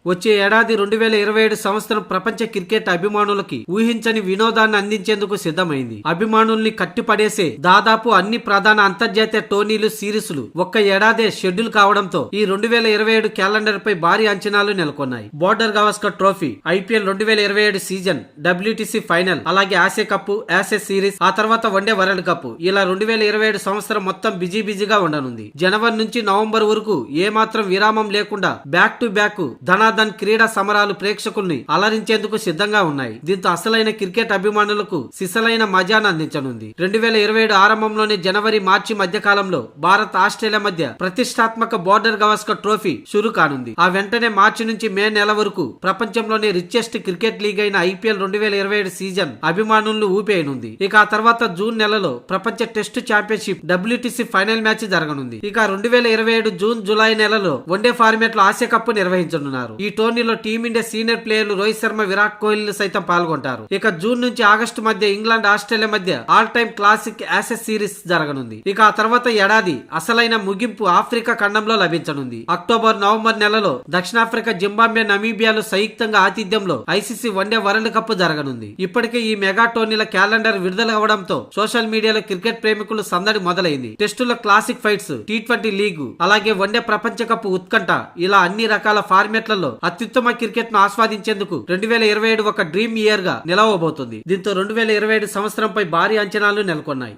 వచ్చే ఏడాది 2027 సంవత్సరం ప్రపంచ క్రికెట్ అభిమానులకి ఊహించని వినోదాన్ని అందించేందుకు సిద్ధమైంది. అభిమానుల్ని కట్టిపడేసే దాదాపు అన్ని ప్రధాన అంతర్జాతీయ టోర్నీలు, సిరీస్లు ఒక్క ఏడాదే షెడ్యూల్ కావడంతో ఈ 2027 క్యాలెండర్ పై భారీ అంచనాలు నెలకొన్నాయి. Border Gavaskar trophy, IPL 2027 season, WTC final, అలాగే ఆసియా కప్, యాసెస్ సిరీస్, ఆ తర్వాత వన్డే వరల్డ్ కప్, ఇలా 2027 సంవత్సరం మొత్తం బిజీగా ఉండనుంది. జనవరి నుంచి నవంబర్ వరకు ఏమాత్రం విరామం లేకుండా బ్యాక్ టు బ్యాక్ ధనాధన్ క్రీడా సమరాలు ప్రేక్షకుల్ని అలరించేందుకు సిద్ధంగా ఉన్నాయి. దీంతో అసలైన క్రికెట్ అభిమానులకు సిసలైన మజాను అందించనుంది. 2027 ఆరంభంలోనే జనవరి మార్చి మధ్య కాలంలో భారత్ ఆస్ట్రేలియా మధ్య ప్రతిష్టాత్మక బోర్డర్ గవాస్కర్ ట్రోఫీ షురు కానుంది. ఆ వెంటనే మార్చి నుంచి మే నెల వరకు ప్రపంచంలోనే రిచెస్ట్ క్రికెట్ లీగ్ అయిన ఐపీఎల్ 2027 సీజన్ అభిమానులను ఊపేయనుంది. ఇక ఆ తర్వాత జూన్ నెలలో ప్రపంచ test championship, WTC final match జరగనుంది. ఇక 2027 జూన్ జూలై నెలలో వన్డే ఫార్మాట్ లో ఆసియా కప్ నిర్వహించనున్నారు. ఈ టోర్నీలో టీమిండియా సీనియర్ ప్లేయర్లు రోహిత్ శర్మ, విరాట్ కోహ్లీ సైతం పాల్గొంటారు. ఇక జూన్ నుంచి ఆగస్టు మధ్య ఇంగ్లాండ్, ఆస్ట్రేలియా మధ్య ఆల్ టైమ్ క్లాసిక్ యాసెస్ సిరీస్ జరగనుంది. ఇక ఆ తర్వాత ఏడాది అసలైన ముగింపు ఆఫ్రికా ఖండంలో లభించనుంది. అక్టోబర్, నవంబర్ నెలలో దక్షిణాఫ్రికా, జింబాబ్వే, నమీబియాలు సంయుక్తంగా ఆతిథ్యంలో ఐసీసీ వన్డే వరల్డ్ కప్ జరగనుంది. ఇప్పటికే ఈ మెగా టోర్నీల క్యాలెండర్ విడుదల అవడంతో సోషల్ మీడియాలో క్రికెట్ ప్రేమికులు సందడి మొదలైంది. టెస్టుల క్లాసిక్ ఫైట్స్, టీ20 లీగ్, అలాగే వన్డే ప్రపంచ కప్ ఉత్కంఠ, ఇలా అన్ని రకాల ఫార్మాట్లలో అత్యుత్తమ క్రికెట్ ను ఆస్వాదించేందుకు 2027 ఒక డ్రీమ్ ఇయర్ గా నిలవబోతుంది. దీంతో 2027 సంవత్సరంపై భారీ అంచనాలు నెలకొన్నాయి.